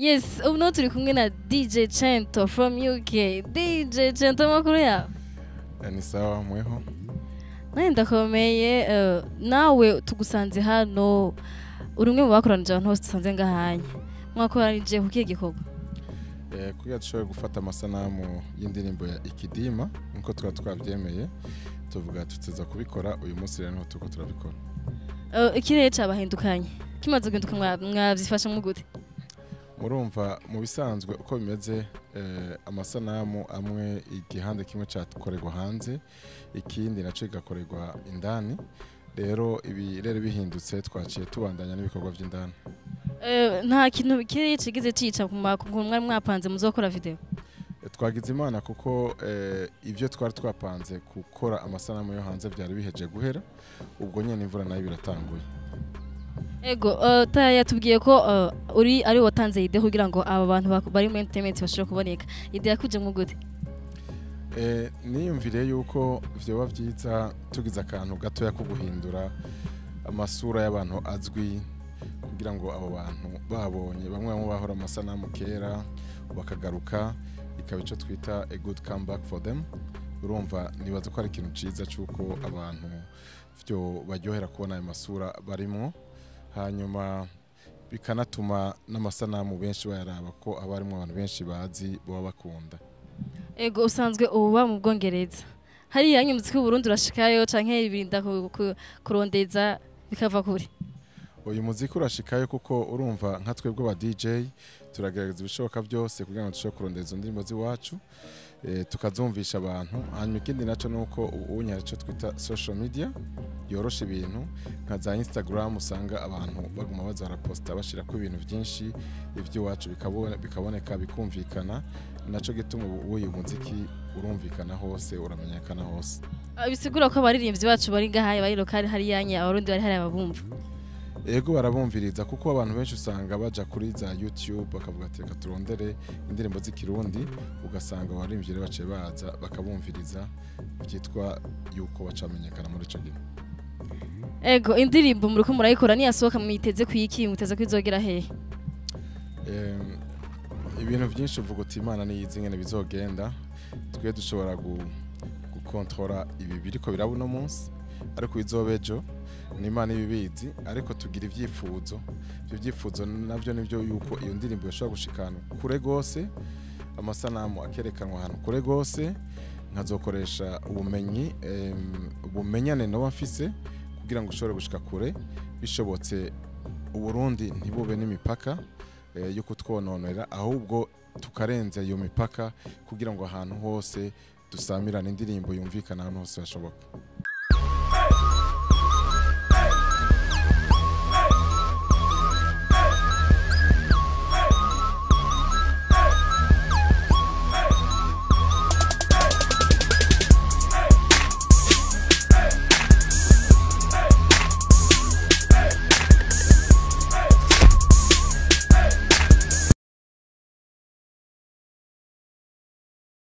Yes, ubu turi kumwe na DJ Chento from UK. DJ Chento makuru yawe? Ni sawa mweho. Ndakomeye nawe tugusanze hano uri umwe mu bakoranije abantu hose dusanze ngahanye. Mwakoranije kukiye gikorwa? Kugira dushobore gufata amasanamu y'indirimbo ya Ikidima nkuko twabyemeye tuvuga tuteza kubikora uyu munsi rero niho tuko turabikora. Ikirere cabahindukanye. Kimaze guhinduka mwavyifasha mu gute? Murumva mu bisanzwe uko bimeze amasanamu amwe igihande kimwe cyakorerwa hanze ikindi naco igakorerwa indani rero ibi rero bihindutse twaciye tubandanya n'ibikorwa by'indani. Nta kintu bikiri cigize cica ku mwari mwapanze muzokora video? Twagize imana kuko ivyo twari twapanze gukora amasanamu yo hanze byari biheje guhera ubwo nyene imvura nayo biratanguye. Ego Tayaya tubwiye ko ari watanze ide kugira ngo aba bantu bari mu entertainment bashobora kuboneka. Ide yakuje mu gute? Niyumvire yuko vyoba vyiza tugize akantu gato ko guhindura amasura y'abantu azwi kugira ngo abo bantu babonye bamwe mu bahora amasanamu kera bakagaruka ikaba ico twita a good comeback for them. Urumva nibaza ko ari ikintu ciza cyuko abantu vyo baryohera kubona ayo masura barimo hanyuma bikanatuma n'amasanamu benshi bayaraba ko abarimo abantu benshi bazi bo bakunda. Ego usanzwe uba mu Bwongereza. Hari yanyu muziki Burundi urashikayo canke ibirinda kurondeza bikava kuri? Uyu muziki urashikayo kuko urumva nka twebwe ba DJ turagerageza ibishoboka byose kugira ngo dushobore kurondeza indirimbo ziwacu tukazumvisha abantu. Hanyuma ikindi naco nuko ubunya cyo twita social media yorosha ibintu nka za Instagram usanga abantu baguma bazara posta bashira ko ibintu byinshi ivy'iwacu bikaboneka bikumvikana naco gituma uyu muziki urumvikana hose uramenyekana hose. Bisigura ko abaririmbyi bacu bari gahaye bari lokali hari yanye abarundi bari hari ababumva. Ego barabumviriza kuko abantu benshi usanga baja kuri za YouTube bakavuga ati reka turondere indirimbo z'ikirundi ugasanga abaririmbyi bace baza bakabumviriza byitwa yuko bacamenyekana muri ico gihe. Ego indirimbo muri ko murayikora ni yasohoka mwiteze kuyiki muteze kwizogera hehe? Ibintu byinshi uvuga uti Imana niyizi ngene bizogenda twe dushobora gukontrola ibi biriko birabo no munsi ariko izobejo ni Imana ibibizi ariko tugira ivyifuzo ibyo byifuzo navyo nivyo yuko iyo ndirimbo yashobora gushikana kure gose amasanamu akerekanwa ahantu kure gose nkazokoresha ubumenyane no bafise kugira ngo ushobore gushika kure bishobotse Burundi ntibube n'imipaka yo kutwononera ahubwo tukarenza iyo mipaka kugira ngo ahantu hose dusamirana indirimbo yumvikana ahantu hose hashoboka.